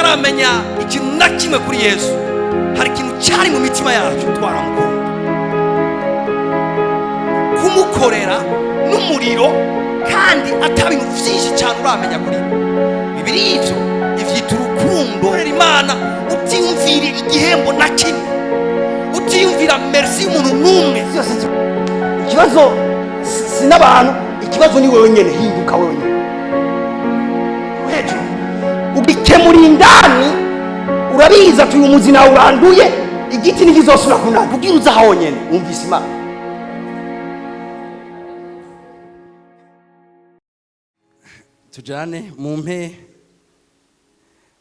tutaramenya ikintu na kimwe kuri Yesu, hari ikintu cyari mu mitima yacu twaramukunda. Kumukorera n'umuriro kandi atabintu byinshi cyane uramenya kuri Bibiri ivyo ivyita urukundo. Imana utiyumvira igihembo na kimwe, utiyumvira merci y'umuntu n'umwe. Ikibazo si n'abantu, ikibazo ni wewe nyene. Hinduka wewe nyene hejuru ubikemura indani. Urabiza ati uyu muzi nawe uranduye, igiti ntikizosubira kunana. Ubwira uza aho nyene wumvise Imana. Tujane mumpe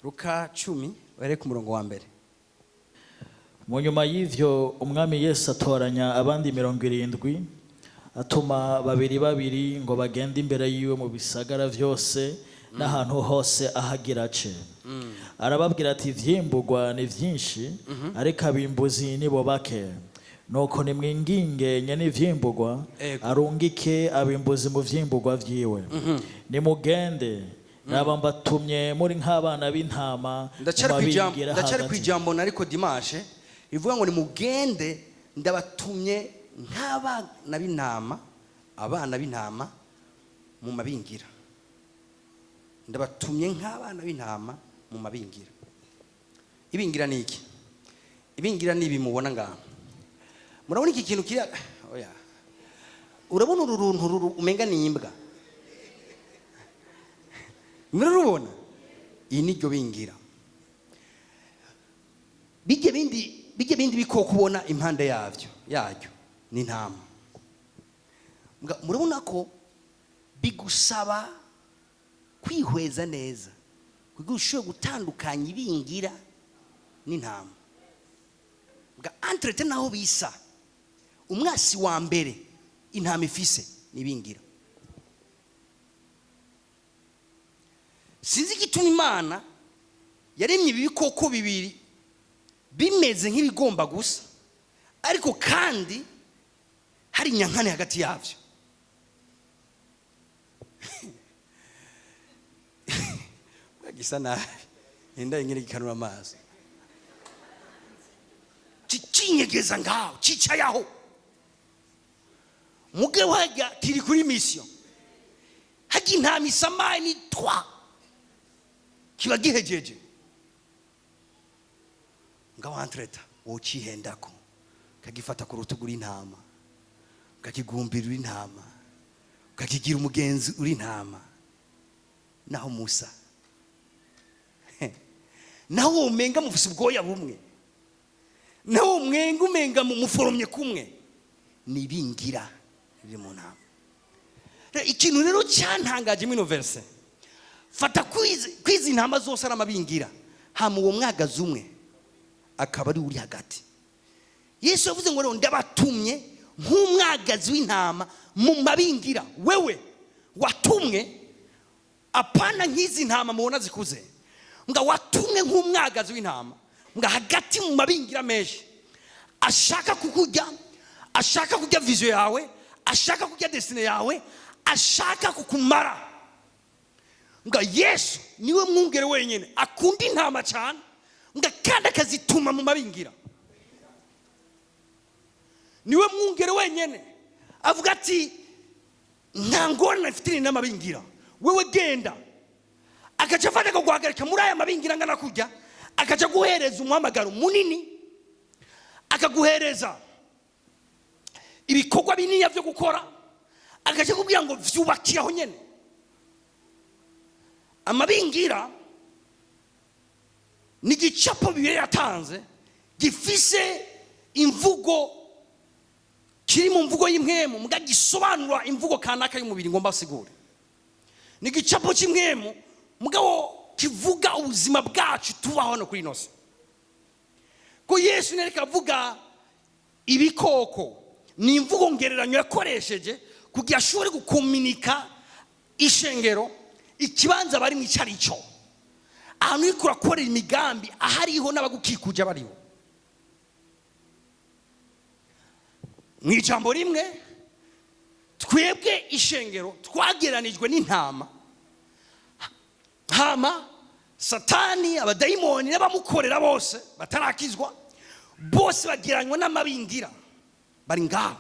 Luka 10 were ku murongo wa mbere. Mu nyuma y'ivyo umwami Yesu atoranya abandi 70, atuma babiri ngo bagende imbere yiwe mu bisagara vyose n'ahantu hose ahagira ace. Arababwira ati ivyimburwa ni vyinshi, ariko abimbuzi nibo bake. Nuko nimwinginge nyene ivyimburwa arungike abimbuzi mu vyimburwa vyiwe. Nimugende naba mbatumye muri nk'abana b'intama. Ndacari kwijambo nariko dimanche ivuga ngo nimugende ndabatumye nk'abana b'intama, abana b'intama mu mabingira. Ndabatumye nk'abana b'intama mu mabingira. Ibingira ni iki? Ibingira ni ibi mubona ngaho. Murabona iki kintu kiri oya, urabona uruntu umenga ni imbwa? Murarubona? Iyi ni ryo bingira. Bijye bindi bikoko ubona impande yaryo ni intama. Murabona ko bigusaba kwihweza neza kugira ushobore gutandukanya ibingira n'intama. Entrete naho bisa, umwasi wa mbere intama ifise nibingira. Sinzi igituma Imana yaremye ibikoko bibiri bimeze nk'ibigomba gusa, ariko kandi hari inyankane hagati yavyo. Bagisa nabi nenda ingene gikanura amazi cinyegeza ngaho cicayaho. Muge wajya kiri kuri mission hagi intama isamaye ni twa kiba gihejeje ngaho entreta wocihendako kagifata ku rutugu rw'intama, kakigumbira intama, kakigira umugenzi uri intama. Naho Musa naho umenga mufise ubwoya bumwe, naho umenga muforomye kumwe, nibingira biri mu ntama. Ikintu rero cyantangaje muri verse, fata kwizi intama zose aramabingira, hama uwo mwagazi umwe akaba ari uri hagati. Yesu yavuze ngo ndabatumye nk'umwagazi w'intama mu mabingira. Wewe watumwe apana nk'izi ntama mubona zikuze, nga watumwe nk'umwagazi w'intama, nga hagati mu mabingira menshi, ashaka kukurya, ashaka kurya vision yawe, ashaka kurya destiny yawe, ashaka kukumara. Nga Yesu niwe mwungere wenyene akunda intama cyane, nga kandi akazituma mu mabingira. Niwe mwungere wenyene avuga ati nta ngorane mfitanye n'amabingira, wewe genda. Akaca afata kuguhagarika muri aya mabingira ngana kurya, akaca guhereza umuhamagaro munini, akaguhereza ibikorwa binini byo gukora, akaca kubwira ngo vyubakiye aho nyene. Amabingira ni igicapo Bibiliya yatanze gifise imvugo, kiri mu mvugo y'imwemu muga gisobanura imvugo kanaka y'umubiri ngomba sigure. Ni igicapo cy'imwemu mugabo kivuga ubuzima bwacu tubaho hano kuri nose. Ko Yesu nereka avuga ibikoko ni imvugo ngereranyo yakoresheje kugira ashobore gukomunika ishengero ikibanza bari mu icarico, ahantu ikura korera imigambi ahariho n'abagukikuje bariho. Mu ijambo rimwe, twebwe ishengero twageranijwe n'intama, hama satani abadayimoni n'abamukorera bose batarakizwa bose bagiranywa n'amabingira bari ngaho.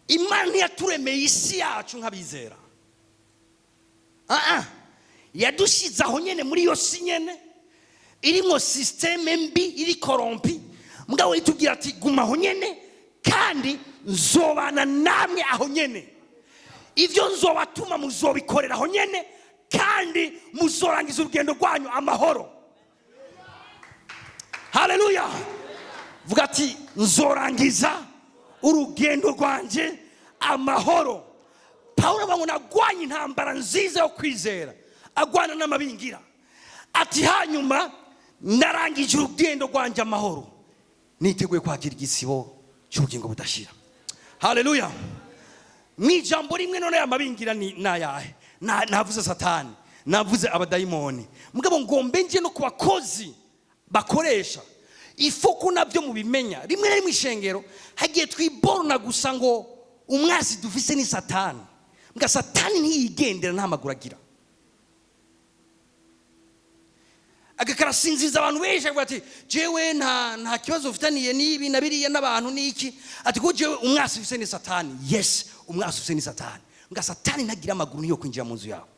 Imana ntiyaturemeye isi yacu nk'abizera, yadushize aho nyene muri iyo si nyene irimo systeme mbi iri korompi. Mugabo yitubwira ati guma aho nyene kandi nzobana namwe aho nyene, ivyo nzobatuma muzobikorera aho nyene kandi muzorangiza urugendo rwanyu amahoro. Haleluya. Vuga ati nzorangiza urugendo rwanje amahoro. Paulo avuga ngo nagwanye intambara nziza yo kwizera, agwana n'amabingira. Ati hanyuma narangije urugendo rwanje amahoro, niteguye kwakira igisibo cy'ubugingo budashira. Haleluya. Mwijambo rimwe none amabingira ni nayahe? Navuze satani, navuze abadayimoni. Mugabo ngombe nje no kubakozi bakoresha ifuku nabyo mubimenya. Rimwe na rimwe ishengero hagiye twiborona gusa ngo umwasi dufise ni satani. Mga satani ntiyigendera nta maguru agira. Agakarasinziza abantu benshi avuga ati jewe nta kibazo ufitaniye n'ibi nabiriye n'abantu n'iki. Ati ko jewe umwasi ufise ni satani. Yes, umwasi ufise ni satani. Mga satani ntagira amaguru niyo kwinjira mu nzu yawe.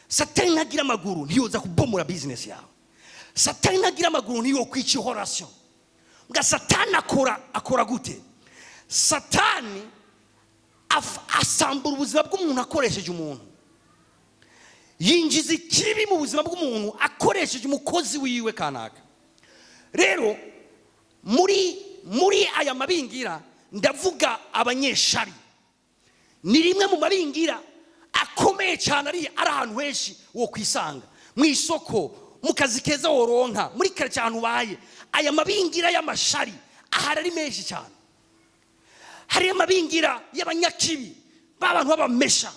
Satani ntagira amaguru ntiyoza kubomora business yawe. Satani ntagira amaguru niyo kwica ihorasyo. Mga satani akora gute? Satani asambura ubuzima bw'umuntu akoresheje umuntu. Yinjiza ikibi mu buzima bw'umuntu akoresheje umukozi wiwe kanaka. Rero muri aya mabingira ndavuga abanyeshari. Ni rimwe mu mabingira akomeye cyane ari ahantu henshi wo kwisanga. Mu isoko, mu kazi keza woronka, muri kare cyane ubaye. Aya mabingira y'amashari ahari ari menshi cyane. Hari amabingira y'abanyakibi, babantu babamesha.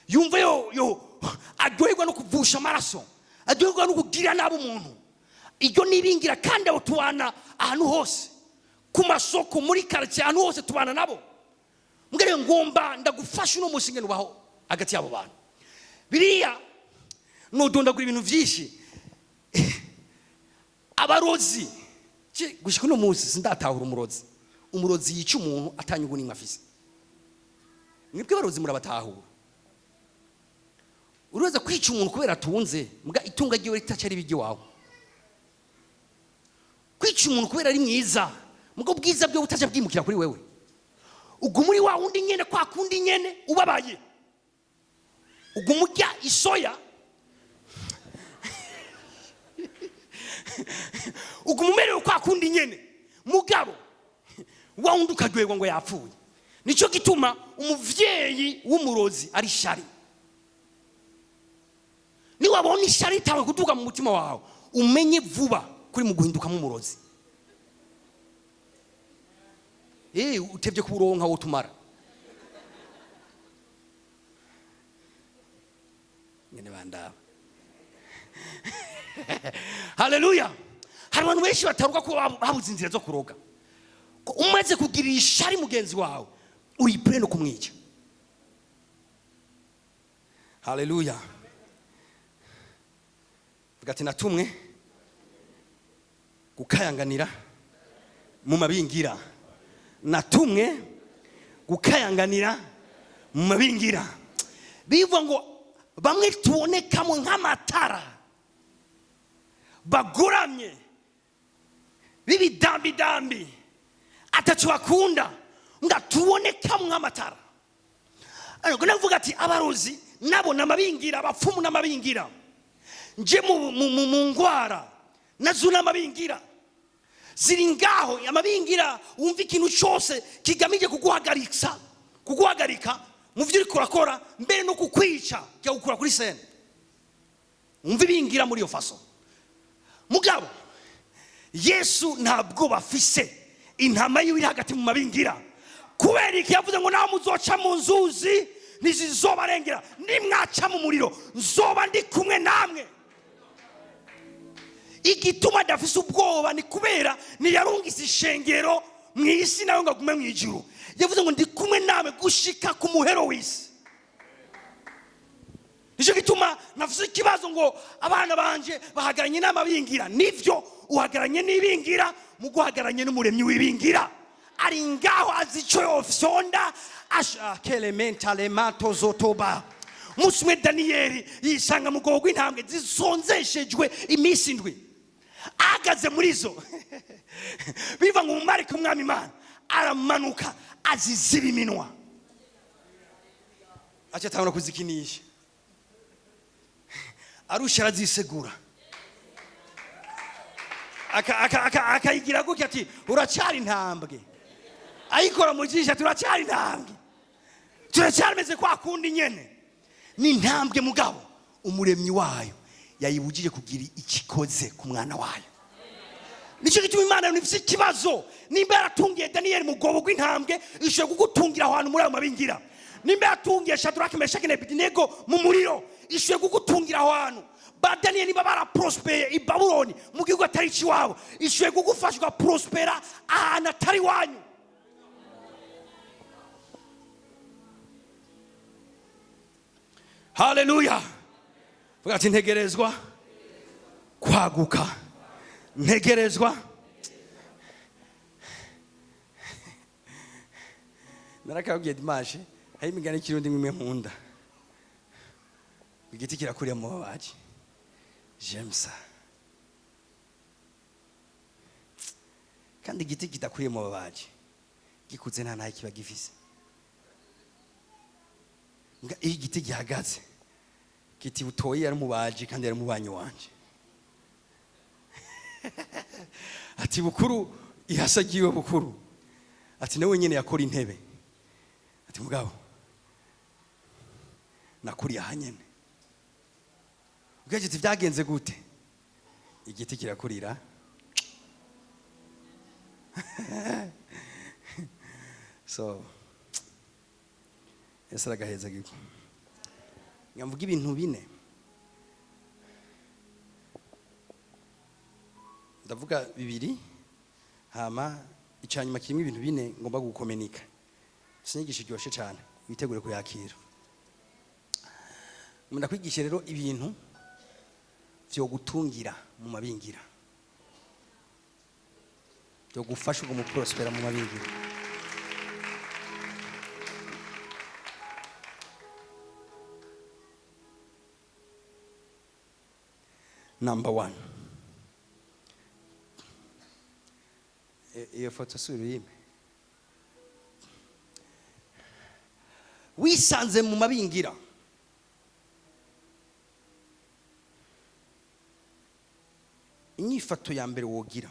Yumva yo adoyegwa no kuvusha amaraso, adoyegwa no kugira nabo umuntu. Iryo nibingira kandi abo tubana ahantu hose, ku masoko, muri quartier, ahantu hose tubana nabo. Mbere ngomba ndagufasha no musinge nubaho hagati yabo bantu. Biriya nodondagura ibintu byinshi. Abarozi gushika no munsi sindatahura umurozi. Umurozi yica umuntu atanyugo n'imwe afise. Mwebwe barozi murabatahura. Uroza kwica umuntu kubera atunze, mbwa itunga giwe ritacari bigi wawe. Kwica umuntu kubera ari mwiza, mbwa ubwiza bwe butaca bwimukira kuri wewe. Ugumuri wa undi nyene kwa kundi nyene ubabaye. Ugumurya isoya. Ugumumerewe kwa kundi nyene. Mugabo wa undi ukagwegwa ngo yapfuye. Nico gituma umuvyeyi w'umurozi ari shari. Ni wabona ishari tawe kuduka mu mutima wawe, umenye vuba kuri mu guhinduka mu murozi. Utebye kuronka wo tumara. Ngene banda. Haleluya. Hari abantu benshi bataruka ko babuze inzira zo kuroga. Ko umaze kugira ishari mugenzi wawe, uri preno kumwica. Haleluya. Gati natumwe gukayanganira mu mabingira. Natumwe gukayanganira mu mabingira. Bivuga ngo bamwe tubonekamo nk'amatara baguramye bibidambi atacu bakunda nga tubonekamo nk'amatara. Ariko navuga ati abarozi nabo namabingira, abapfumu namabingira. Nje mu ngwara nazuna amabingira ziri ngaho. Amabingira wumva ikintu cyose kigamije kuguhagarika mu byo uri kurakora, mbere no kukwica cyagukura kuri sene. Wumva ibingira muri yo faso. Mugabo Yesu ntabwo bafise intama yiwe hagati mu mabingira, kubera iki yavuze ngo naho muzoca mu nzuzi nizizobarengera, nimwaca mu muriro nzoba ndi kumwe namwe. Igituma dafise ubwoba ni kubera niyarungise ishengero mwisi nayo ngagume mwijuru. Yavuze ngo ndi kumwe nawe gushika ku muhero w'isi. nicyo gituma navuze ikibazo ngo abana banje bahagaranye n'amabingira. Nivyo uhagaranye n'ibingira, mu guhagaranye n'umuremyi w'ibingira. Ari ngaho azi icyo yofyonda ashakelementale mato zotoba. Umunsi umwe Daniyeli yisanga mu bwoko bw'intambwe zisonzeshejwe iminsi indwi. Ahagaze muri zo biva ngo umumarayika w'umwami Imana aramanuka aziziba iminwa, aca atangura kuzikinisha, arusha arazisegura, akayigira gutya ati uracyari intambwe, ayikora mu jisho ati uracyari intambwe, turacyameze kwa kundi nyene. Ni intambwe mugabo umuremyi wayo yayibujije kugira ikikoze ku mwana wayo. Nicyo gituma Imana nifise ikibazo. Nimba yaratungiye Daniyeli mu bwobo bw'intambwe, ishoboye kugutungira ahantu muri ayo mabingira. Nimba yatungiye Shadraka, Meshaki na Abedenego mu muriro, ishoboye kugutungira ahantu. Ba Daniyeli niba baraprospeye i Babuloni mu gihugu atari ikiwabo, ishoboye kugufasha ugaprospera ahantu atari wanyu. Haleluya. Vuga ati ntegerezwa kwaguka, ntegerezwa. Narakabwiye Dimashe, hari imigani kirundi imwe nkunda. Igiti kirakuriye mu babaji. James. Kandi igiti kitakuriye mu babaji, gikuze nta nayo kiba gifise. Iyo igiti gihagaze, kiti butoyi yari umubaji kandi yari umubanyi wanje. Ati bukuru ihasagiwe bukuru, ati nawe nyene yakora intebe, ati mugabo nakuriye ahanyene. Ugeze byagenze gute? Igiti kirakurira. So Yesu aragaheza giko. Ngamvuga ibintu bine. Ndavuga bibiri, hama icanyuma kirimo ibintu bine ngomba gukomenika. Sinyigisha cyoshe cyane, witegure kuyakira. Munda kwigisha rero ibintu byo gutungira mu mabingira, byo gufasha ugo mu prospera mu mabingira. Number 1. Iyo foto suriyime. Wisanze mu mabingira, inyifato ya mbere wogira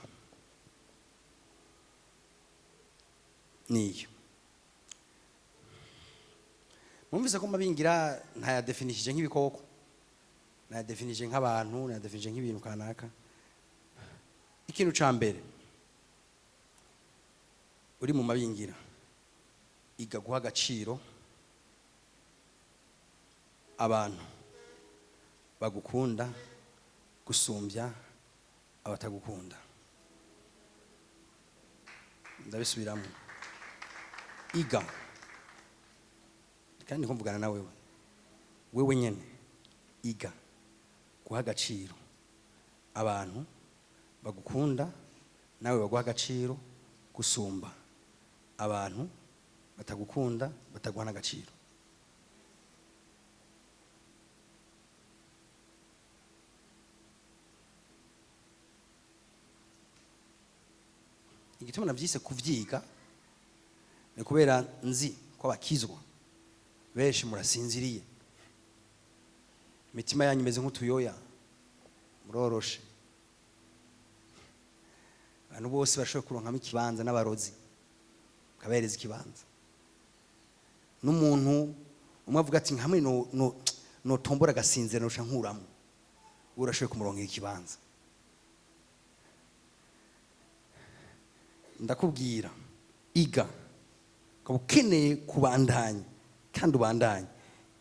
niyo. Mumvise ko mabingira ntaya definishije nk'ibikoko, ntaya definishije nk'abantu, ntaya definishije nk'ibintu kanaka. Ikintu ca mbere uri mu mabingira, iga guha agaciro abantu bagukunda gusumbya abatagukunda. Ndabisubiramo. Iga kandi nkumvugana na wewe nyene, iga guha agaciro abantu bagukunda, nawe baguha agaciro gusumba abantu batagukunda bataguha n'agaciro. Igituma navyise kuvyiga ni kubera nzi ko bakizwa benshi murasinziriye, imitima yanyu imeze nk'utuyoya, muroroshe. Abantu bose bashobora kuronkamo ikibanza n'abarozi kabereza ikibanza. N'umuntu umwe avuga ati hamwe no tombora gasinzira no shankuramo, urashoboye kumuronkera ikibanza. Ndakubwira, iga ko ukeneye kubandanya kandi ubandanye,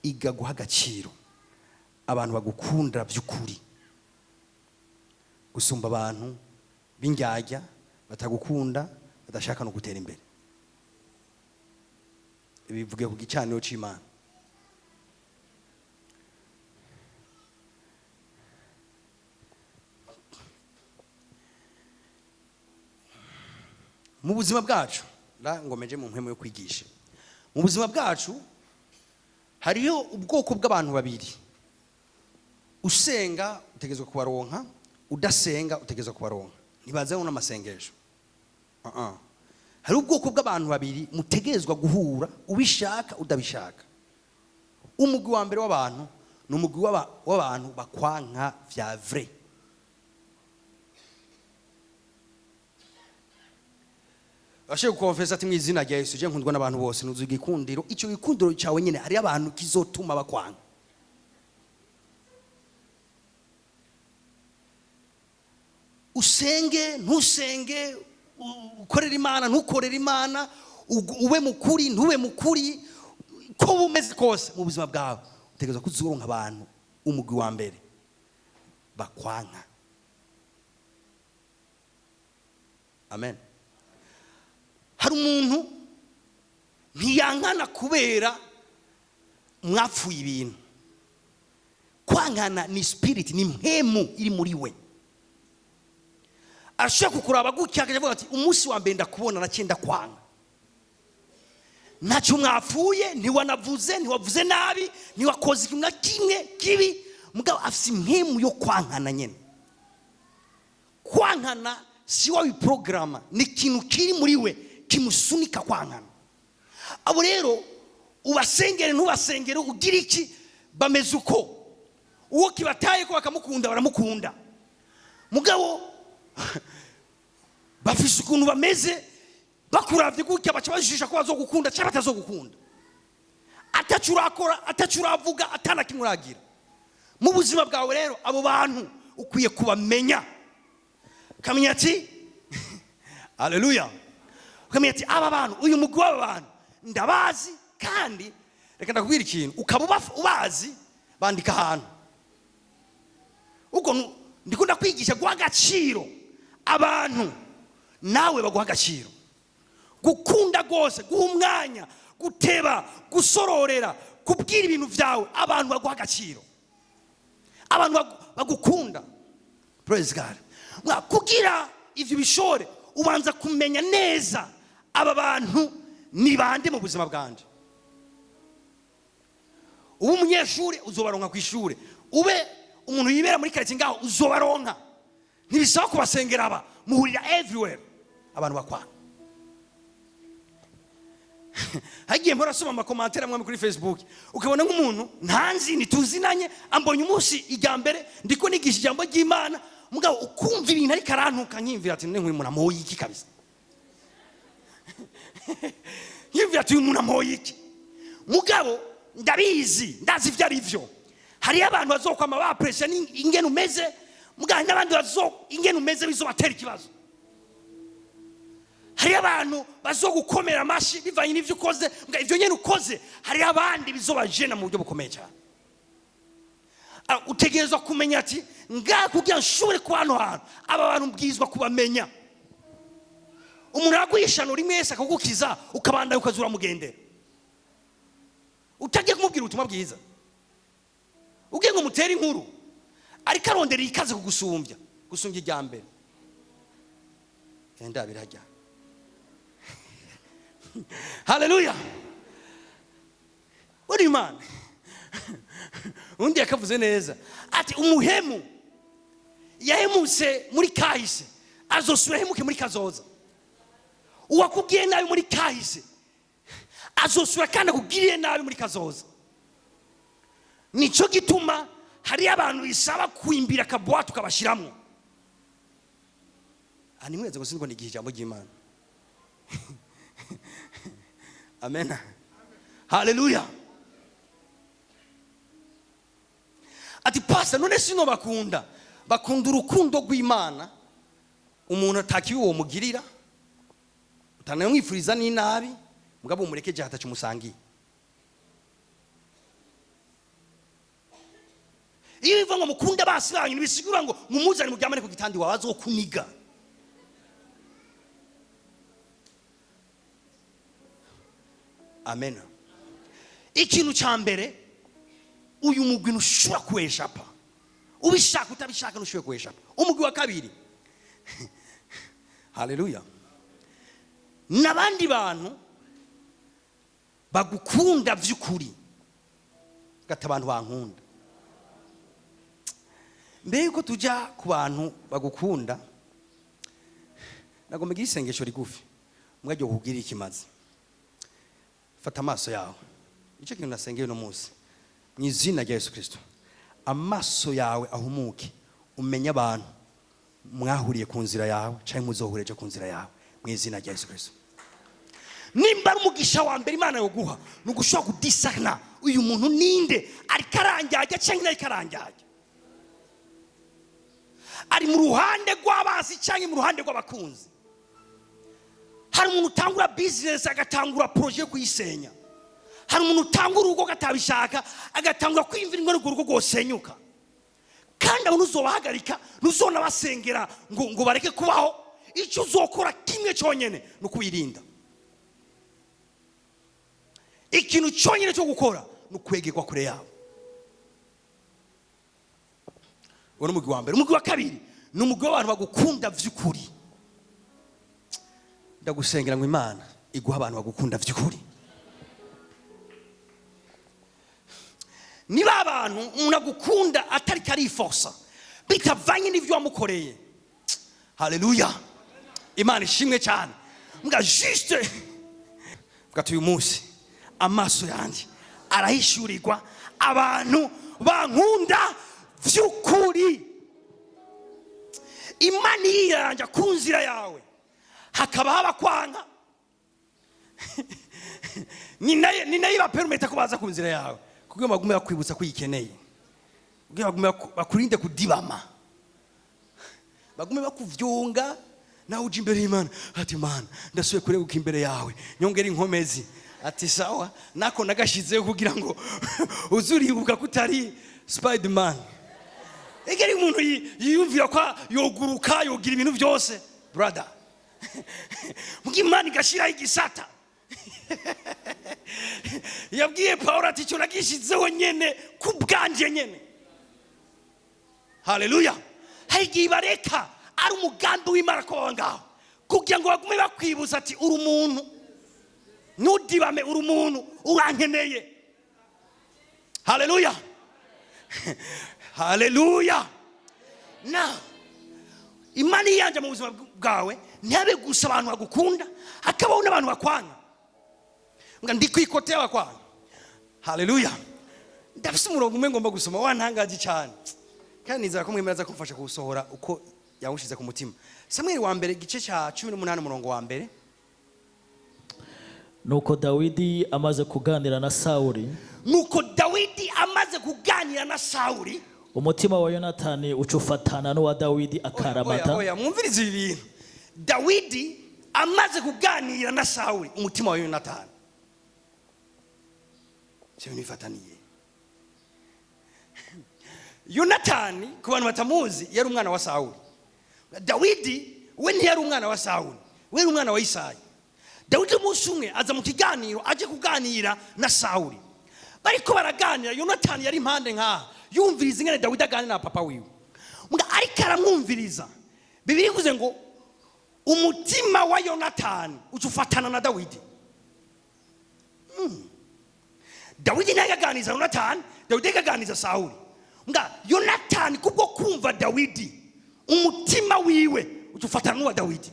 iga guha agaciro abantu bagukunda by'ukuri gusumba abantu b'indyarya batagukunda badashaka no gutera imbere. Bivuge ku gicaniro c'Imana. mu buzima bwacu ngomeje mu mpemu yo kwigisha. Mu buzima bwacu hariyo ubwoko bw'abantu babiri. Usenga utegezwe kubaronka, udasenga utegezwe kubaronka. Nibaze n'amasengesho. Hari ubwoko bw'abantu babiri mutegezwa guhura, ubishaka udabishaka. Umugwi wa mbere w'abantu ni umugwi w'abantu bakwanka vya vrai. Ashe kukonfesa ati mwizina rya Yesu je nkundwa n'abantu bose nuzuye igikundiro. Icyo gikundiro cyawe nyene hari abantu kizotuma bakwanka. Usenge ntusenge, ukorera Imana ntukorera Imana, ube mukuri ntube mukuri, ko bumeze kose mu buzima bwawe utegerezwa kuzuronka abantu umugwi wa mbere bakwanka. Amen. Hari umuntu ntiyankana kubera mwapfuye ibintu. Kwankana ni spirit, ni mpemu iri muri we. Ashaka kukuraba gutya akavuga ati umunsi wa mbere ndakubona nacyenda kwanga. Ntacyo mwapfuye, ntiwanavuze, ntiwavuze nabi, ntiwakoze ikintu kimwe kibi, mugabo afite impemu yo kwankana nyene. Kwankana si wa programa, ni ikintu kiri muri we kimusunika kwankana. Abo rero ubasengere ntubasengere ugira iki bameze uko. Uwo kibataye ko bakamukunda baramukunda. Mugabo bafise ukuntu bameze bakuravye gutya baca bajisha ko bazogukunda cyangwa batazogukunda. Atacurakora, atacuravuga, atana kimuragira. Mu buzima bwawe rero abo bantu ukwiye kubamenya. Kamenya ati haleluya. Kamenya ati aba bantu, uyu mugwi w'aba bantu ndabazi, kandi reka ndakubwira ikintu ukaba ubazi bandika ahantu. Uko ndikunda kwigisha guha agaciro abantu nawe baguha agaciro. Gukunda gose, guha umwanya, guteba, gusororera, kubwira ibintu vyawe abantu baguha agaciro. Abantu bagukunda. Praise God. Kugira ivyo bishore ubanza kumenya neza aba bantu ni bande mu buzima bwanje. Ubu umunyeshuri uzobaronka ku ishure, ube umuntu yibera muri quartier ngaho uzobaronka. Ntibisaba kubasengera aba muhurira everywhere abantu bakwana. Hagiye mpora soma amakomantere amwe kuri Facebook ukabona nk'umuntu ntanzi nituzinanye ambonye umunsi ijyambere ndiko nigisha ijambo ry'Imana, mugabo ukumva ibintu ari karantuka nkimvira ati nk'uyu muntu amoye iki kabisa. Nkimvira ati uyu muntu amoye iki. Mugabo ndabizi ndazi ivyo ari byo. Hari abantu bazokwama ba pressure ingene umeze, mugabo n'abandi ingene umeze bizobatera ikibazo. Hari abantu bazogukomera amashi bivanye n'ivyo ukoze, mugabo ivyo nyene ukoze hari abandi bizobajena mu buryo bukomeye cyane. Utegerezwa kumenya ati kugira nshobore kuba hano hantu aba bantu mbwizwa kubamenya. Umuntu agwishanura imwese akagukiza ukabanda ukazura mugendera. Utagiye kumubwira ubutumwa bwiza, ugiye ngo mutere inkuru ariko arondera ikaze kugusumbya ijya mbere. Enda birajya. Haleluya. Uri man. Undi akavuze neza ati umuhemu yahemutse muri kahise azosubira hemuke muri kazoza. Uwakubwiye nabi muri kahise azosubira kandi akugiriye nabi muri kazoza. Nico gituma hari abantu bisaba kwimbira akabwatu kabashiramwo. Ani mweze ngo siniko nigihe ijambo ry'Imana. Amen. Haleluya. Ati pastor none sino bakunda urukundo rw'Imana, umuntu atakiwe uwo mugirira utanaye mwifuriza n'inabi, mugabo umurekeje hatacu musangiye. Iyo biva ngo mukunda basi banyu nibisigura ngo mumuzane mu byamane ku gitandi wawe azokuniga. Amen. Ikintu cyambere uyu mugwi ntushobora kuweshapa. Ubishaka utabishaka ntushobora kuweshapa. Umugwi wa kabiri. Haleluya. n'abandi bantu bagukunda vy'ukuri gata abantu bankunda. Mbere yuko tujya ku bantu bagukunda, nagomba igira isengesho rigufi mwajya kugira ikimazi. Fata amaso yawe, icyo kintu nasengeye no munsi mu izina rya Yesu Kristo, amaso yawe ahumuke umenya abantu mwahuriye ku nzira yawe cyangwa muzohureje ku nzira yawe mu izina rya Yesu Kristo. Nimba ari umugisha wa mbere Imana yo guha ni ugushobora kudisana uyu muntu ninde, ari karangyajya cyangwa ari karangyajya, ari mu ruhande rw'abazi cyangwa mu ruhande rw'abakunzi. Hari umuntu utangura business agatangura projet yo kuyisenya. Hari umuntu utangura urugo gatabishaka agatangura kwimvira ngo urugo rwosenyuka. Kandi abantu uzobahagarika nuzona basengera ngo bareke kubaho, icyo uzokora kimwe cyonyene no kuyirinda. Ikintu cyonyene cyo gukora no kwegekwa kure yabo. Uwo n'umugwi wa mbere. Umugwi wa kabiri ni umugwi w'abantu bagukunda vy'ukuri. Ndagusengera ngo Imana iguha abantu bagukunda vy'ukuri. Niba abantu umuntu agukunda atari kariforsa bitavanye n'ivyo wamukoreye, haleluya, Imana ishimwe cyane. Mbwa juste bwatu uyu munsi amaso yanjye arahishurirwa abantu bankunda vy'ukuri. Imana yiranja ku nzira yawe hakaba haba kwanga ni nayo bapermeta kubaza ku nzira yawe kugira bagume bakwibutsa kuyikeneye, kugira bagume bakurinde kudibama, bagume bakuvyunga nawe uje imbere y'Imana ati Mana ndasuye kureguka imbere yawe nyongera inkomezi. Ati sawa nako nagashizeho kugira ngo uzuribuka kutari Spiderman. Egeri umuntu yiyumvira kwa yoguruka yogira ibintu byose brother. Mugimana igashira igisata. Yabwiye Paulo ati cyo nagishizeho nyene kubwanje nyene. Haleluya. Haigi bareka ari umugambi w'Imana ko wangaho kugira ngo bagume bakwibuza ati uri umuntu nudibame, uri umuntu urankeneye. Haleluya. Haleluya. Na Imana yanje mu buzima bwawe ntiyabe gusa abantu bagukunda, akabaho n'abantu bakwanga. Nga ndi kwikotea bakwanga. Haleluya. Ndafise umurongo umwe ngomba gusoma wantangaje cyane, kandi nizera ko mwemeraza kumfasha kuwusohora uko yawushize ku mutima. Samuel wa mbere gice cya 18 umurongo wa mbere. Nuko Dawidi amaze kuganira na Sawuli, umutima wa Yonatani ucufatana n'uwa Dawidi akaramata. Oya mwumvirize ibintu. Dawidi amaze kuganira na Sawuli, umutima wa Yonatani cyo nifataniye. Yonatani ku bantu batamuzi yari umwana wa Sawuli. Dawidi we ntiyari umwana wa Sawuli, we yari umwana wa Isayi. Dawidi umunsi umwe aza mu kiganiro aje kuganira na Sawuli. Bariko baraganira, Yonatani yari impande nkaha yumviriza ingene Dawidi aganira na papa wiwe. Mbwa ariko aramwumviriza. Bibiri kuze ngo umutima wa Yonatani ucufatana na Dawidi. Dawidi naye aganiza Yonatani, Dawidi aganiza Sawuli. Mbwa Yonatani kubwo kumva Dawidi, umutima wiwe ucufatana n'uwa Dawidi.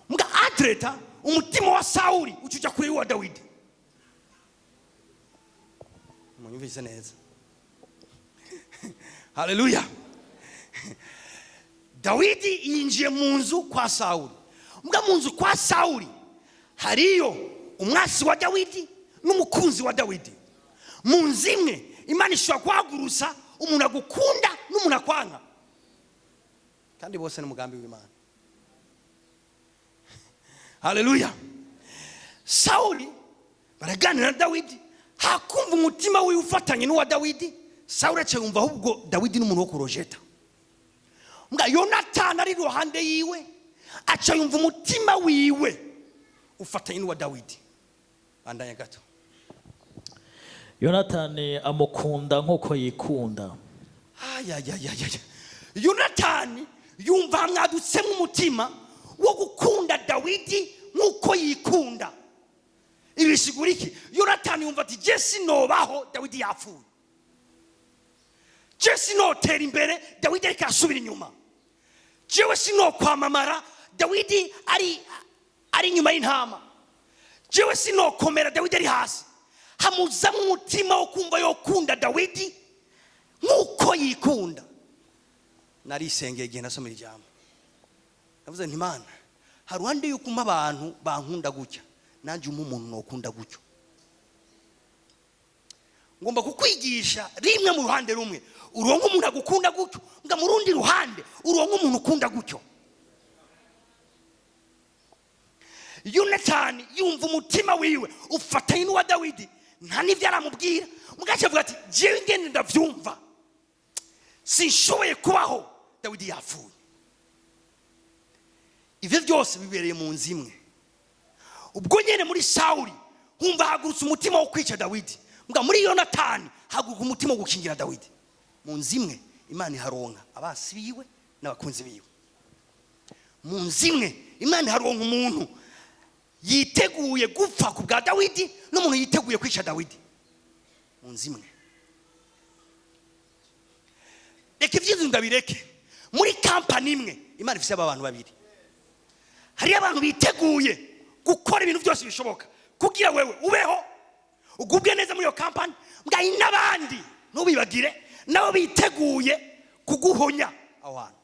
Mbwa atreta umutima wa Sawuli ucuja kuri wa Dawidi. Munyumvise neza. Haleluya. Dawidi yinjiye mu nzu kwa Sawuli. Mbwa mu nzu kwa Sawuli hariyo umwasi wa Dawidi n'umukunzi wa Dawidi. Mu nzu imwe Imana ishobora kwagurusa umuntu agukunda n'umuntu akwanga, kandi bose ni umugambi w'Imana. Haleluya. Sawuli baraganira na Dawidi, hakumva umutima wiwe ufatanye n'uwa Dawidi. Sawuli acumva ahubwo Dawidi n'umuntu wo kurojeta. Mbwa Yonatani ari ruhande yiwe acumva umutima wiwe ufatanye n'uwa Dawidi. Bandanya gato. Yonatani amukunda nk'uko yikunda. Yonatani yumva mwadutsemo umutima wo gukunda Dawidi nk'uko yikunda. Ibi bisigura iki? Yonatani yumva ati je sinobaho Dawidi yapfuye, je sinotera imbere Dawidi ariko asubira inyuma, jewe sinokwamamara Dawidi ari inyuma y'intama, jewe sinokomera Dawidi ari hasi. Hamuzamo umutima wo kumva yokunda Dawidi nk'uko yikunda. Narisengeye igihe nasomera ijambo, navuze nti Mana, haruhande yuko abantu bankunda gutya, nanje umuntu nokunda gutyo. Ngomba kukwigisha rimwe mu ruhande rumwe uronka umuntu agukunda gutyo, nga mu rundi ruhande uronka umuntu ukunda gutyo. Yonatani yumva umutima wiwe ufatanye n'uwa Dawidi, nta n'ivyo aramubwira, mugace avuga ati jewe ngene ndavyumva, sinshoboye kubaho Dawidi yapfuye. Ivyo byose bibereye mu nzu imwe. Ubwo nyene muri Sawuli humva hagurutse umutima wo kwica Dawidi, mbwa muri Yonatani haguruka umutima wo gukingira Dawidi. Mu nzu imwe Imana iharonka abasi biwe n'abakunzi biwe. Mu nzu imwe Imana iharonka umuntu yiteguye gupfa ku bwa Dawidi n'umuntu yiteguye kwica Dawidi. Mu nzu imwe. Reka ivyizo ndabireke. Muri kampani imwe Imana ifise abantu babiri. Hari abantu biteguye gukora ibintu byose bishoboka kugira wewe ubeho ugubwe neza muri yo kampani, mbwa n'abandi ntubibagire nabo biteguye kuguhonya abantu.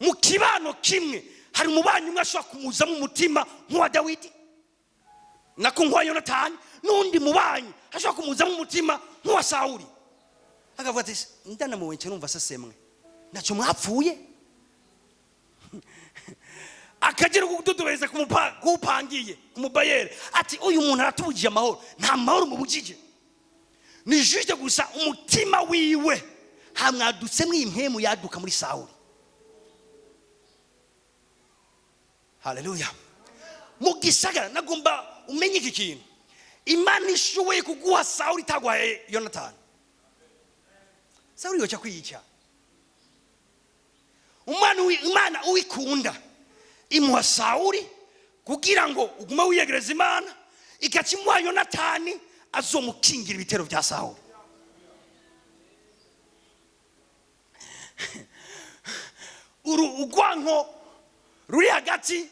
Mu kibano kimwe hari umubanyi umwe ashobora kumuzamo umutima nk'uwa Dawidi nako nk'uwa Yonatani, n'undi mubanyi ashobora kumuzamo umutima nk'uwa Sawuli. Akavuga ati ndanamuwenye numva sasemwe naco mwapfuye. Akagera kududubereza kupangiye kumubayere ati uyu muntu aratubujije amahoro, nta mahoro mubujije, ni juste gusa umutima wiwe hamwadutse mw'impemu yaduka muri Sawuli. Haleluya. Mu gisagara nagomba umenye iki kintu, Imana ishoboye kuguha Sawuli itagwaye Yonatani. Sawuli yoca kwiyica. Imana uwikunda imuha Sawuli kugira ngo ugume wiyegereza Imana, ikacimuha Yonatani azomukingira ibitero bya Sawuli. Urugwanko ruri hagati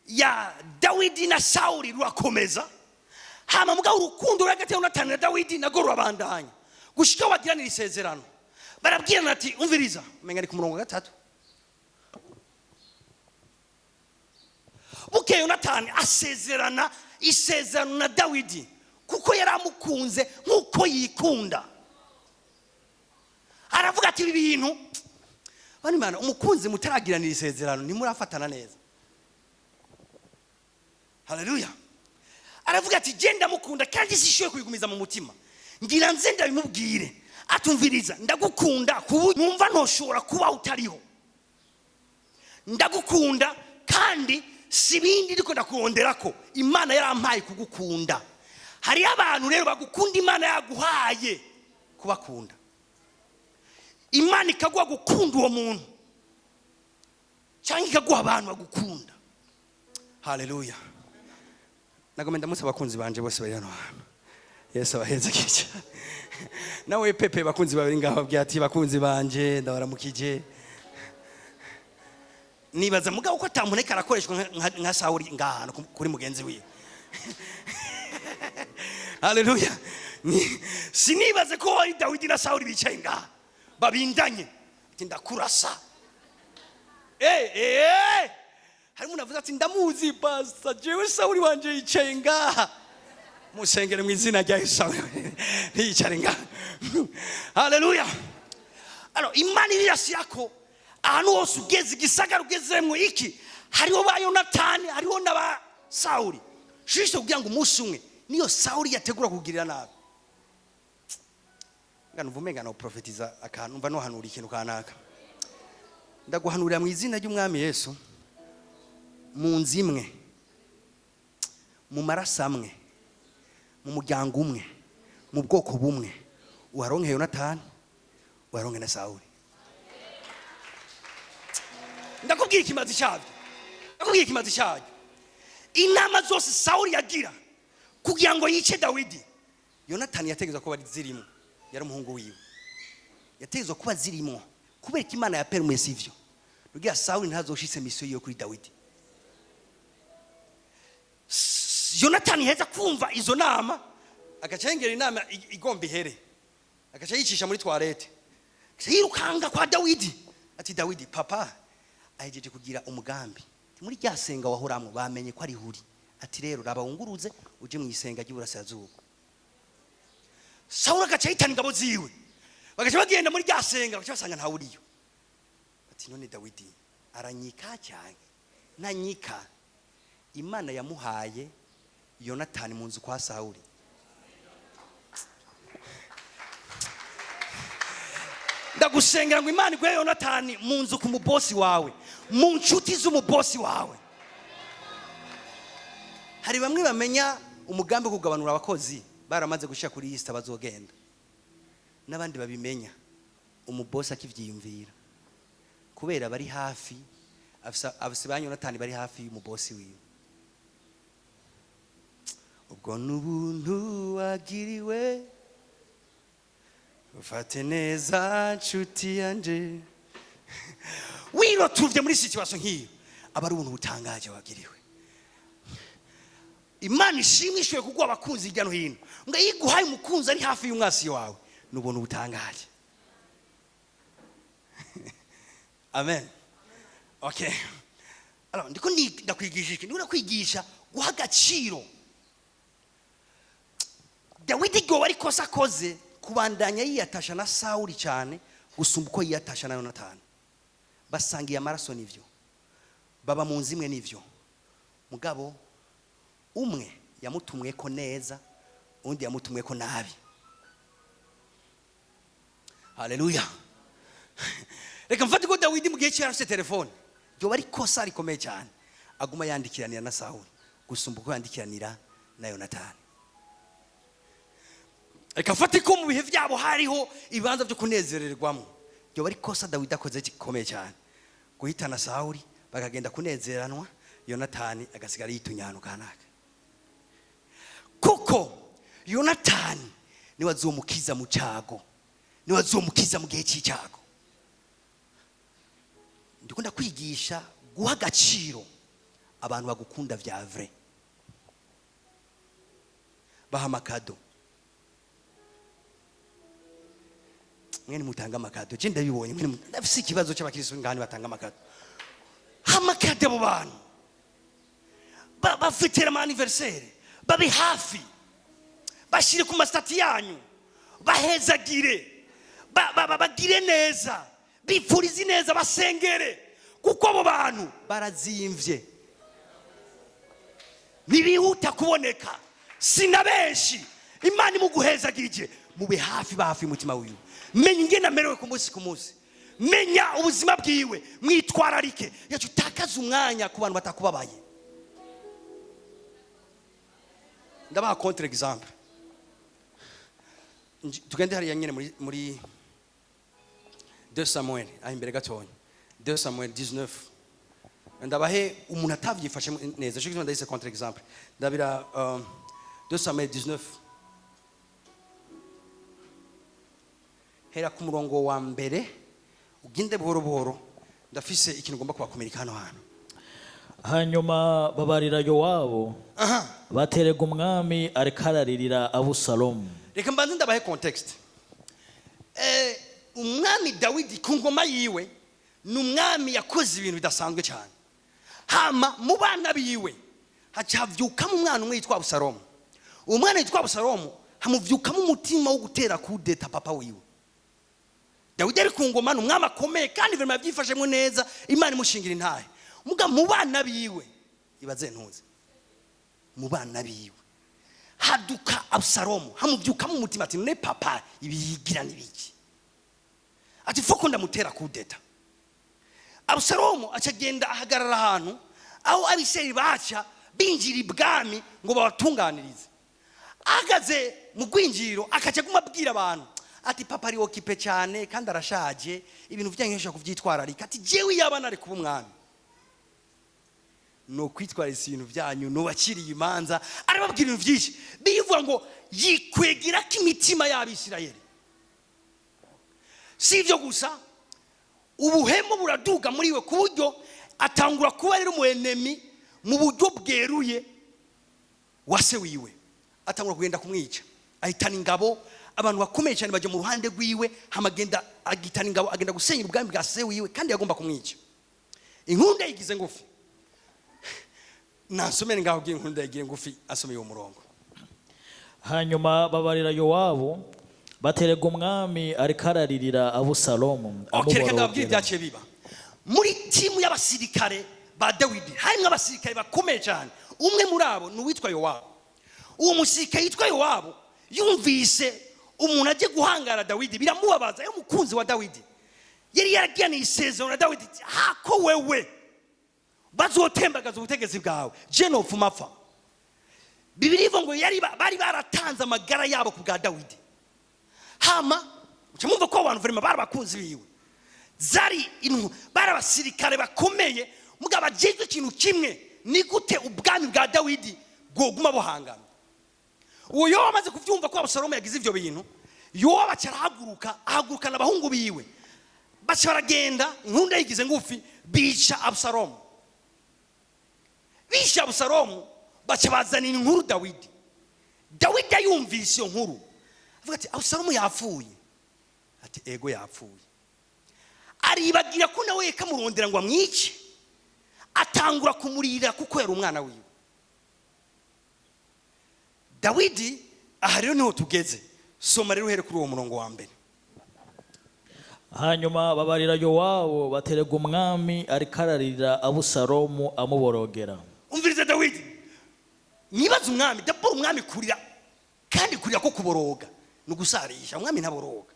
ya Dawidi na Sawuli rurakomeza, hama muga urukundo ruri hagati ya Yonatani na Dawidi nago rurabandanya gushika bagiranira isezerano. Barabwirana ati umviriza, umenga ari ku murongo wa 3. Buke Yonatani asezerana isezerano na Dawidi kuko yaramukunze nkuko yikunda. Aravuga ati ibi bintu bani Mana, umukunzi mutaragiranira isezerano ntimurafatana neza. Haleluya. Aravuga ati genda mukunda kandi sishoye kuyigumiza mu mutima, ngira nze ndabimubwire. Atumviriza, ndagukunda numva ntoshobora kuba utariho, ndagukunda kandi sibindi ndiko ndakuronderako, Imana yarampaye kugukunda. Hari abantu rero bagukunda Imana yaguhaye kubakunda, Imana ikaguha gukunda uwo muntu cyangwa ikaguha abantu bagukunda. Haleluya. Nagomenda musaba abakunzi banje bose bari hano hano, Yesu abaheze kica. Nawe Pepe bakunzi babiri ngaho byati bakunzi banje ndabaramukije. Nibaza mugabo ko atamuneka arakoreshwa nka Sawuli ngahano kuri mugenzi wiwe. Haleluya. Sinibaze ko ari Dawidi na Sawuli bicaye ngaha babindanye ati ndakurasa. Hari umuntu avuze ati ndamuzi basa jewe Sawuli wanje yicaye ngaha, musengere mu izina rya Yesu yicare ngaha. Haleluya. Imana irashyirako ahantu hose ugeze, igisagara ugezemwo iki, hariho ba Yonatani, hariho n'aba Sawuli. Shishito kugira ngo umunsi umwe niyo Sawuli yategura kugirira nabi. Ngano vumenga no profetiza akantu mva no hanura ikintu kanaka. Ndaguhanurira mu izina ry'umwami Yesu, mu nzu imwe, mu maraso amwe, mu muryango umwe, mu bwoko bumwe, uharonke Yonatani, uharonke na Sawuli. Ndakubwira ikimazi cyabyo, inama zose Sawuli yagira kugira ngo yice Dawidi, Yonatani yategezwa kuba zirimo. Yari umuhungu wiwe, yategezwa kuba zirimo kubera ko Imana yapermise ivyo. Rugira Sawuli ntazoshitse misiyo yo kuri Dawidi. Yonatani heza kumva izo nama, agacengera inama igomba ihere, agaca yicisha muri toilette, yirukanga kwa Dawidi ati Dawidi, papa ahejeje kugira umugambi muri rya senga wahoramwe, bamenye ko ari huri, ati rero rabawunguruze uje mu isenga ry'Iburasirazuba. Sawuli agaca yitana ingabo ziwe, bagaca bagenda muri rya senga, bagaca basanga nta uriyo. Ati none Dawidi aranyika cyane, nanyika Imana yamuhaye Yonatani mu nzu kwa Sawuli. Ndagusengera ngo Imana igwe Yonatani mu nzu ku mubosi wawe, mu nshuti z'umubosi wawe. Hari bamwe bamenya umugambi wo kugabanura abakozi baramaze gushika kuri lista bazogenda, n'abandi babimenya umubosi akivyiyumvira kubera bari hafi afise ba Yonatani bari hafi y'umubosi wiwe. Ubwo n'ubuntu wagiriwe, ufate neza nshuti yanje. Wiro tuvye muri situation nk'iyo, aba ari ubuntu butangaje wagiriwe. Imana ishimishwe kugwa abakunzi hirya no hino, ngo yiguhaye umukunzi ari hafi y'umwasi wawe, n'ubuntu butangaje. Amen. Okay. Alors ndiko ndakwigisha iki? Ndiko ndakwigisha guha agaciro. Dawidi go wari kosa koze kubandanya yiyatasha na Sawuli cyane gusumba uko yiyatasha na Yonatani. Basangiye amaraso nivyo, baba mu nzimwe nivyo, mugabo umwe yamutumwe ko neza, undi yamutumwe ko nabi. Haleluya. Reka mfate ko Dawidi mu gihe cyarafite telefone, byo bari kosa rikomeye cyane, aguma yandikiranira na Sawuli gusumba uko yandikiranira na Yonatani. Reka mfate ko mu bihe byabo hariho ibibanza byo kunezererwamo, byo bari kosa Dawidi akoze gikomeye cyane, guhitana Sawuli bakagenda kunezeranwa, Yonatani agasigara yitunyana kanaka. Kuko Yonatani ni wazomukiza mu cyago, ni wazomukiza mu gihe cy'icyago. Ndikunda kwigisha guha agaciro abantu bagukunda vya vrai, baha makado. Mwene mutanga makado, je ndabibonye mwene ndafise ikibazo cy'abakristo ngani batanga makado. Ha makado abo bantu bafitira ama anniversaire, babi hafi, bashire ku mastati yanyu, bahezagire, bagire neza, bipfurize neza, basengere, kuko abo bantu barazimvye, nibihuta kuboneka, sinabenshi. Imana imuguhezagije, mube hafi, bahafi umutima wiwe. Menya ingene amerewe ku munsi ku munsi, menya ubuzima bwiwe, mwitwararike, yacu utakaza umwanya ku bantu batakubabaye. Ndabaha contre exemple. Tugende hari nyene muri 2 Samuel ahimbere gatonya, 2 Samuel 19. Ndabahe umuntu atavyifashe neza, cyo ndayise contre exemple. Ndabira 2 Samuel 19 hera ku murongo wa mbere, uginde buhoro buhoro, ndafise ikintu ngomba kubakomereka hano hano. Hanyuma babarira Yowabu, baterega umwami arikararirira Abusalomu. Reka mbanze ndabahe context. Umwami Dawidi ku ngoma yiwe ni umwami yakoze ibintu bidasanzwe cyane. Hama mu bana biwe hacavyuka mu mwana umwe yitwa Abusalomu. Umwana yitwa Abusalomu hamuvyuka mu mutima wo gutera kudeta papa wiwe. Dawidi ari ku ngoma n'umwami akomeye kandi ibintu byifashemo neza, Imana imushingira intahe. Muga mu bana biwe ibaze ntuze, mu bana biwe haduka Abusalomu, hamuvyuka mu mutima ati ne papa ibigira nibiki, ati foko ndamutera kudeta. Abusalomu acagenda ahagarara ahantu aho abiseri baca binjira ibwami ngo babatunganirize. Agaze mu gwinjiro akaca kumabwira abantu ati papa ari okipe cyane kandi arashaje, ibintu vyangesha kuvyitwararika, ati jewe yabana ari kuba umwami. no kwitwariza ibintu byanyu no bakiriye imanza arababwira ibintu byinshi bivuga ngo yikwegera ko imitima y'Abisirayeli. Si ibyo gusa ubuhemu buraduga muri we ku buryo atangura kuba rero mu enemy mu buryo bweruye wa se wiwe, atangura kugenda kumwica, ahitana ingabo, abantu bakomeye cyane baje mu ruhande rwiwe, hamagenda agitana ingabo agenda gusenya ubwami bwa se wiwe kandi yagomba kumwica. Inkunda yigize ngufi, nasomere ngaho giye inkunda yigiye ngufi asomeye uwo murongo. Hanyuma babarira Yowabu baterega umwami ariko araririra Abusalomu Kereka ndababwira ibyaciye biba muri timu y'abasirikare ba Dawidi. Harimwe abasirikare bakomeye cyane, umwe muri abo ni uwitwa Yowabu. Uwo musirikare yitwa Yowabu yumvise umuntu aje guhangara Dawidi biramubabaza, yo mukunzi wa Dawidi yari yaragiraniye isezerano na Dawidi, hako wewe bazotembagaza ubutegetsi bwawe je nopfuma apfa. Bibiri ivuga ngo bari baratanze amagara yabo ku bwa Dawidi. Hama ucamumva ko abantu vrema barabakunzi biwe, bari abasirikare bakomeye, mugabo ajejwe ikintu kimwe, ni gute ubwami bwa Dawidi bwoguma buhangana. Uwo Yowabu amaze kuvyumva ko Abusalomu yagize ivyo bintu, Yowabu ahagurukana abahungu biwe, baca baragenda, inkunda yigize ngufi, bica Abusalomu. Bisha Abusalomu baca bazanira inkuru Dawidi. Dawidi yumvise iyo nkuru avuga ati Abusalomu yapfuye. Ati ego yapfuye. Aribagira ko nawe yakamurondera ngo amwice, atangura kumurira kuko yari umwana wiwe. Dawidi aha rero niho tugeze, soma rero uhere kuri uwo murongo wa mbere. Hanyuma babarira Yowabu baterega umwami ariko araririra Abusalomu amuborogera. Umvirize Dawidi, nibaza umwami, dabura umwami kurira, kandi kurira ko kuboroga no gusarisha, umwami ntaboroga.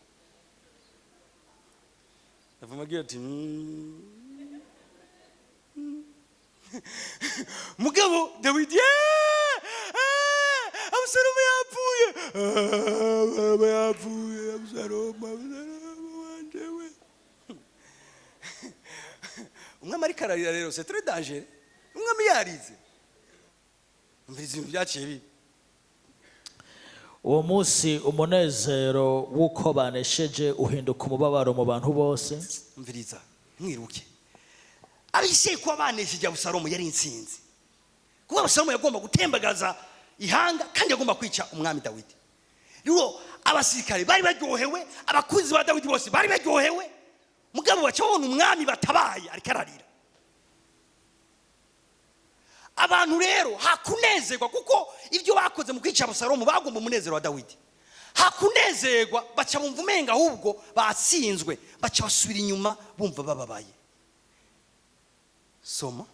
Avumagira ati mugabo Dawidi Abusalomu yapfuye, Abusalomu wanjewe. Umwami ariko ararira rero, c'est très dangereux. Umwami yarize, umviriza ibintu byaciye bibi. Uwo munsi umunezero w'uko banesheje uhinduka umubabaro mu bantu bose. Umviriza mwiruke, abishe ko banesheje Abusalomu yari insinzi, kuko Abusalomu yagomba gutembagaza ihanga kandi yagomba kwica umwami Dawidi. Rero abasirikare bari baryohewe, abakunzi ba Dawidi bose bari baryohewe, mugabo baca babona umwami batabaye ariko ararira. Abantu rero hakunezerwa kuko ibyo bakoze mu kwica Abusalomu bagomba umunezero wa Dawidi. Hakunezerwa baca bumva umenga ahubwo batsinzwe, baca basubira inyuma bumva bababaye. Soma.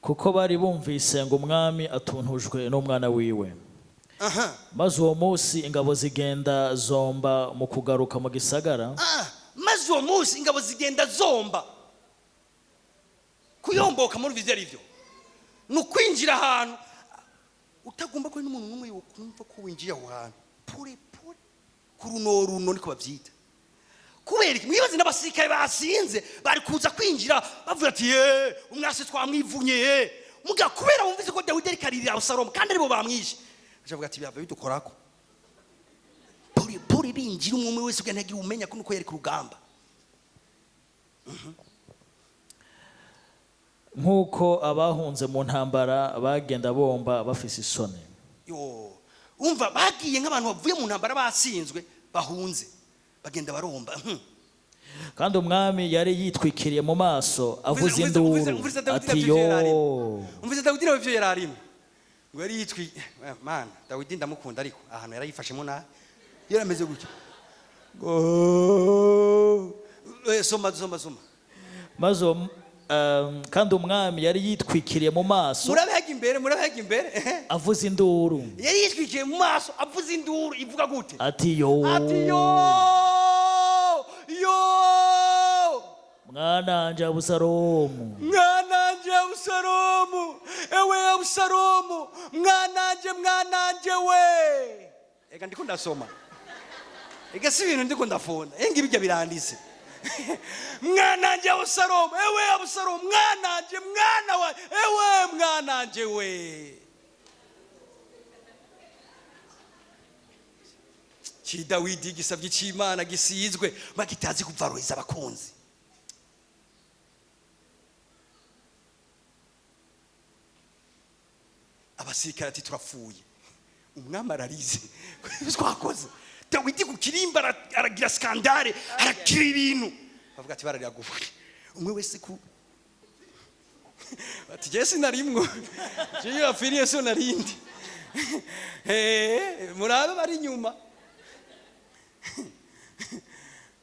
Kuko bari bumvise ngo umwami atuntujwe n'umwana wiwe. Maze uwo munsi ingabo zigenda zomba mu kugaruka mu gisagara. Maze uwo munsi ingabo zigenda zomba. Kuyomboka muri vizera ivyo no kwinjira ahantu utagomba ko n'umuntu numwe yokumva ko winjiye aho hantu pure kuruno niko bavyita. Kubera mwibaze n'abasirikare basinze bari kuza kwinjira bavuga ati umwase twamwivunye muga kubera wumvise ko Dawidi ari karira Abusalomu kandi aribo bamwishe, avuga ati byava bidukorako pure binjira umwe wese ugantagira umenya ko nuko yari ku rugamba. Nkuko abahunze mu ntambara bagenda bomba bafise isoni. Umva bagiye nk'abantu bavuye mu ntambara basinzwe bahunze bagenda baromba. Kandi umwami yari yitwikiriye mu maso avuza induru ati yo. Umvise Dawidi nawe ivyo yararimo ngo yari yitwi man Dawidi ndamukunda ariko ahantu yarayifashemo na yarameze gutyo. Soma. Maze kandi umwami yari yitwikiriye mu maso, murabega imbere avuza induru. Yari yitwikiriye mu maso avuza induru ivuga gute? Ati yo mwananje Abusalomu, ewe Abusalomu, mwananje we. Ega ndiko ndasoma, ega si ibintu ndiko ndafunda, engi bijya birandise. mwananje Abusalomu, ewe Abusalomu, mwananje, mwana wa, ewe mwananje we. Dawidi gisabye cy'Imana gisizwe bakitazi kuvarohiza abakunzi. Abasirikare ati turapfuye, umwami ararize twakoze. Dawidi ku kirimba aragira skandale, arakira ibintu, bavuga ati barariyaguye umwe wese ku ati Jesse narimwo je afiriye so narindi murabe bari nyuma.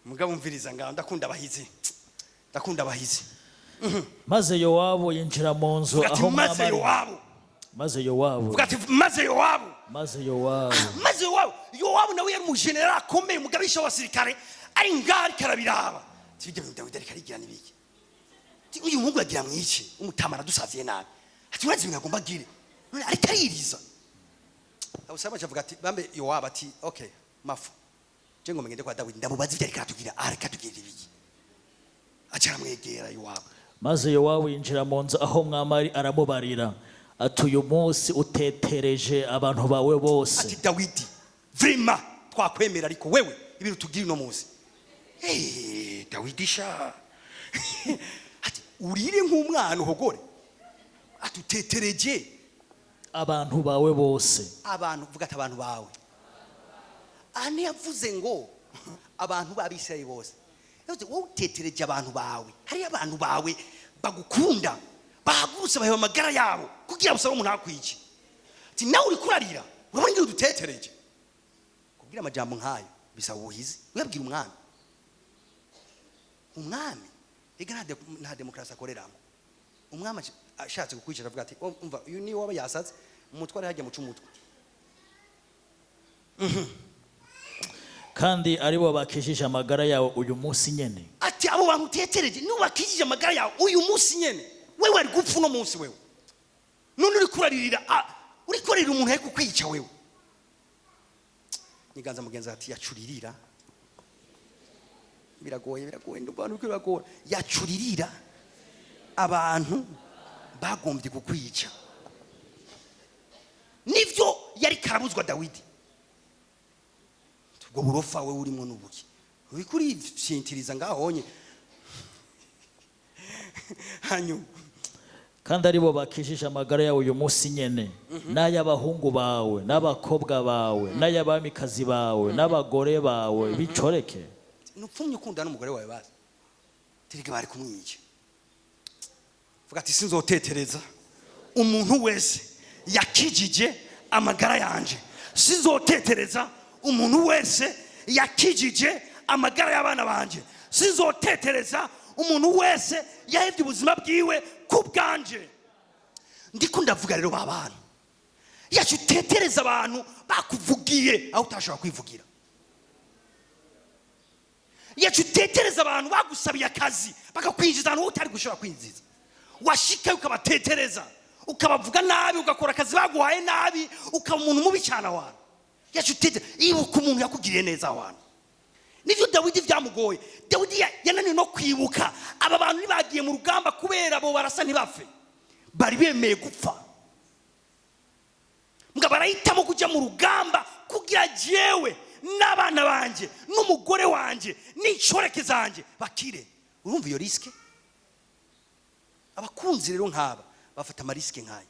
Mugabo umviriza ngaho ndakunda abahizi, ndakunda abahizi. Maze Yowabu yinjira mu nzu aho maze Yowabu, maze Yowabu, ugati maze Yowabu, maze Yowabu, maze Yowabu. Yowabu nawe yari mu general akomeye, mugabisha w'abasirikare, ari ngari karabiraba. Tibije mu Dawidi ariko arigira nibiki. Uyu muhungu yagira mwiki, umutamara dusaziye nabi. Ati urazi ngagomba gire. Ariko aririza. Abusaba avuga ati bambe Yowabu ati okay, mafu. Jengo mengende kwa Dawidi ndamubaza ivyo ariko atugira, ariko atugira ibiki. Acara mwegera Yowabu. Maze Yowabu yinjira mu nzu aho mwamari aramubarira ati uyu munsi utetereje abantu bawe bose. Ati Dawidi vrima twakwemera ariko wewe ibintu tugira no munsi. Dawidi sha ati urire nk'umwana uhogore, atutetereje abantu bawe bose. Abantu vuga ati abantu bawe. Ani yavuze ngo abantu b'Abisirayeli bose. Yavuze wowe utetereje abantu bawe, hari abantu bawe bagukunda, bahagurutse bahewe amagara yabo kugira Abusalomu ntakwice. Ati nawe uri kurarira, urabona ngiye udutetereje. Kugira amajambo nkayo bisaba ubuhizi, uyabwira umwami. Umwami ega nta demokrasi akoreramo. Umwami ashatse kukwicara avuga ati umva uyu ni waba yasaze umutware hajya mu cumutwe. Kandi aribo bakishije amagara yawe uyu munsi nyene. Ati abo bantu utetereje nubakishije amagara yawe uyu munsi nyene, wewe ari gupfa no munsi wewe. None uri kuraririra, uri kurarira umuntu ariko kwica wewe. Niganza mugenza ati yacuririra. Biragoye ndubana uko biragoye. Yacuririra abantu bagombye kukwica. Nivyo yari karabuzwa Dawidi. Ubwo burofa we urimo nubuki. Uri kuri sintiriza ngahonye. Hanyu. Kandi aribo bakishije amagara yawe uyu munsi nyene, n'ay'abahungu bawe, n'abakobwa bawe, n'ay'abamikazi bawe, n'abagore bawe bicoreke. Nupfumye ukunda n'umugore wawe bazi. Tirike bari kumwica. Vuga ati sinzotetereza umuntu wese yakijije amagara yanje. Sinzotetereza umuntu wese yakijije amagara y'abana banje. Sinzotetereza umuntu wese yahevye ubuzima bwiwe kubwanje. Ndiko ndavuga rero babana, yacutetereza abantu bakuvugiye aho utashobora kwivugira. Yacutetereza abantu bagusabiye akazi bakakwinjiza aho utari gushobora kwinjiza. Washika ukabatetereza, ukabavuga nabi, ugakora akazi baguhaye nabi, ukaba umuntu mubi cyane abantu. Yacutete ibuka umuntu yakugiriye neza abantu. Nivyo Dawidi vyamugoye. Dawidi yananiwe no kwibuka aba bantu nibagiye mu rugamba kubera abo barasa ntibapfe, bari bemeye gupfa. Mga barahitamo kujya mu rugamba kugira jewe n'abana banje n'umugore wanje n'inshoreke zanje bakire. Urumva iyo riske? Abakunzi rero nkaba bafata amariske nkayo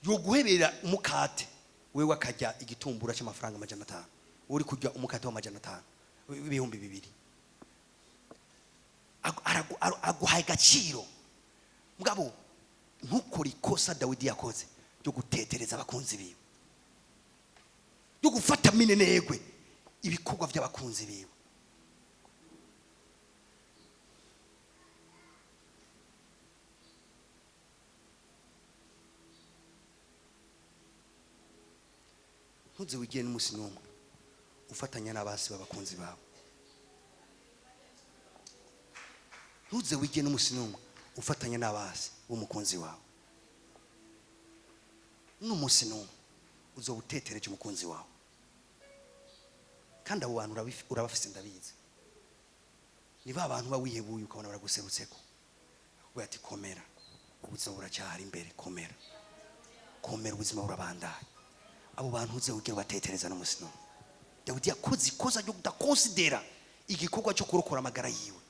yo guhebera umukate, wewe akajya igitumbura cy'amafaranga 500, uri kujya umukate wa 500 ibihumbi 200. Aguhaye gaciro. Mugabo ntukora ikosa Dawidi yakoze yo gutetereza abakunzi biwe, yo gufata minenegwe ibikorwa by'abakunzi biwe. Ntuze wigiye n'umusi n'umwe ufatanya n'abasi b'abakunzi bawe. Ntuze wigiye n'umusi n'umwe ufatanya n'abasi b'umukunzi wawe. N'umusi n'umwe uzobutetereje umukunzi wawe. Kandi abo bantu urabafise ndabizi. ni ba bantu bawihebuye ukabona baraguserutseko ubwo ati komera ubuzima buracyahari imbere komera ubuzima burabandanya abo bantu uze ugira batetereza no musino Dawidi yakoze ikosa ryo kudakonsidera igikorwa cyo kurokora amagara yiwe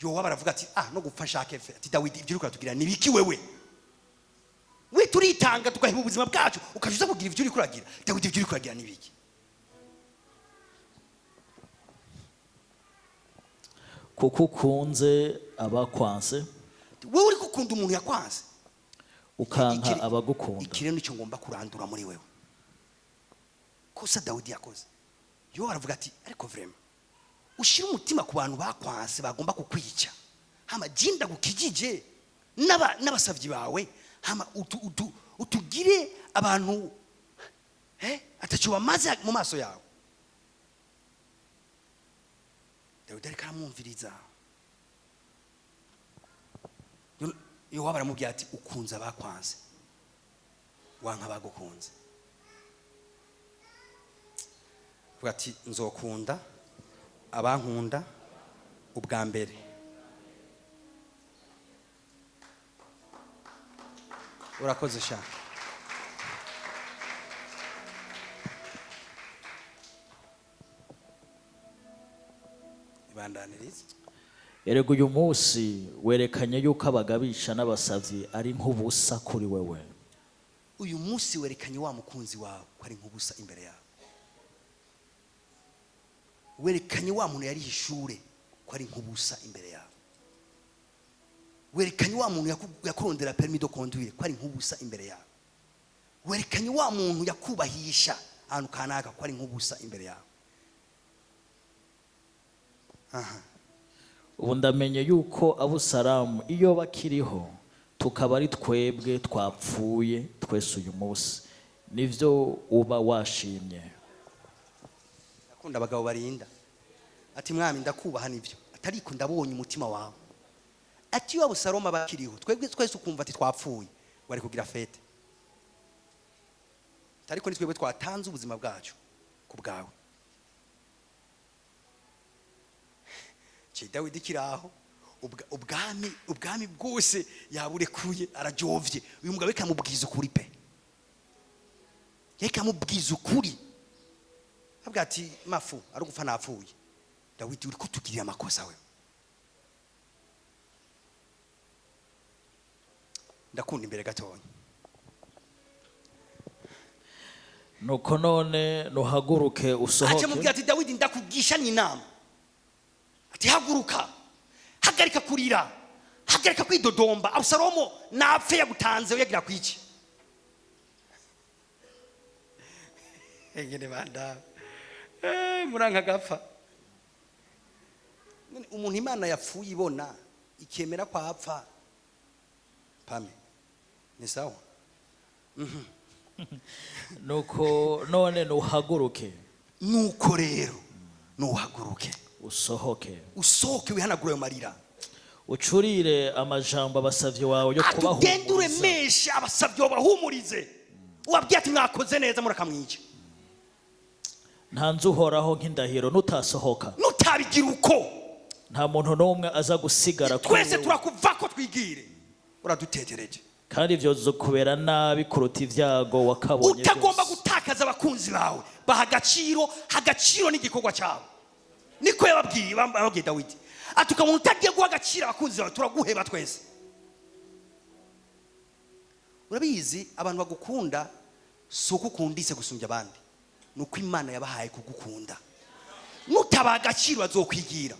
Yowa baravuga ati no gupfasha kefe ati Dawidi ibyo uriko tugira nibiki wewe turitanga tugahiba ubuzima bwacu ukajuza kugira ibyo uriko uragira Dawidi ibyo uriko uragira nibiki kuko ukunze abakwanse wewe uri gukunda umuntu yakwanze ukanka abagukunda ikire nicyo ngomba kurandura muri wewe kosa Dawidi yakoze Yowa baravuga ati ariko vraiment ushira umutima ku bantu bakwanse bagomba kukwica hama jinda gukijije n'abasavyi bawe hama utugire abantu atacho bamaze mu maso yawe Dawidi ariko aramwumviriza Yowa baramubwira ati ukunze abakwanze wanka bagukunze vuga ati nzokunda abankunda ubwa mbere urakoze sha ibandaniriza erego uyu munsi werekanye yuko abagabisha n'abasavyi ari nk'ubusa kuri wewe uyu munsi werekanye wa mukunzi wawe ko ari nk'ubusa imbere yawe werekanye wa muntu yari ishure ko ari nk'ubusa imbere yawe werekanye wa muntu yakurondera permis de conduire ko ari nk'ubusa imbere yawe werekanye wa muntu yakubahisha ahantu kanaka ko ari nk'ubusa imbere yawe ubu ndamenye yuko Abusalomu iyo bakiriho tukaba ari twebwe twapfuye twese uyu munsi nivyo uba washimye akunda abagabo barinda ati mwami ndakubaha nivyo atariko ndabonye umutima wawe ati iyo Abusalomu bakiriho twebwe twese ukumva ati twapfuye wari kugira fete ariko ni twebwe twatanze ubuzima bwacu ku bwawe Dawidi kiraho ubwami bwose yaburekuye arajovye uyu mugabo ekamubwiza ukuri pe yekamubwiza ukuri avuga ati mafu ari gupfa napfuye Dawidi uri kutugirira amakosa we ndakunda imbere gatonya nuko none nuhaguruke usohoke aje mubwira ati Dawidi ndakugisha n'inama ati haguruka hagarika kurira hagarika kwidodomba Abusalomu napfe yagutanze uyagira kwiki engene banda muranka gapfa umuntu Imana yapfuye ibona ikemera ko apfa pame ni sawa nuko none nuhaguruke nuko rero nuhaguruke usohoke wihanagura ayo marira ucurire amajambo abasavyi wawe yo kubahumuriza ugende uremeshe abasavyi babahumurize ubabwiye ati mwakoze neza murakamwica nta nzu uhoraho nk'indahiro nutasohoka nutabigira uko nta muntu n'umwe aza gusigara twese turakuvako twigire uradutegereje kandi ivyo zokubera nabi kuruta ivyago wakabonye utagomba gutakaza abakunzi bawe baha agaciro n'igikorwa cyawe niko bababwiye Dawidi ati ukamuntu utagiye guha agaciro abakunzi bawe turaguheba twese urabizi abantu bagukunda si uko ukundise gusumbya abandi nuko Imana yabahaye kugukunda nutabaha agaciro bazokwigira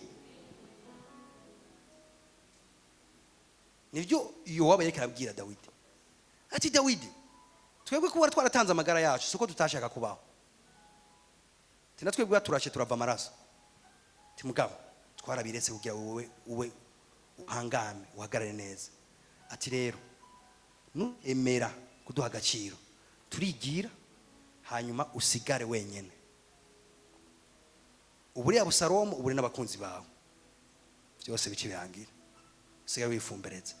nibyo Yowabu yariko arabwira Dawidi ati Dawidi twebwe kuba twaratanze amagara yacu siko tutashaka kubaho tina twebwe turashe turava amaraso mugabo twarabiretse kugira wowe uhangame uhagarare neza ati rero emera kuduha agaciro turigira hanyuma usigare wenyene uburi Abusalomu uburi n'abakunzi bawe byose bice birangira usigare wifumbereza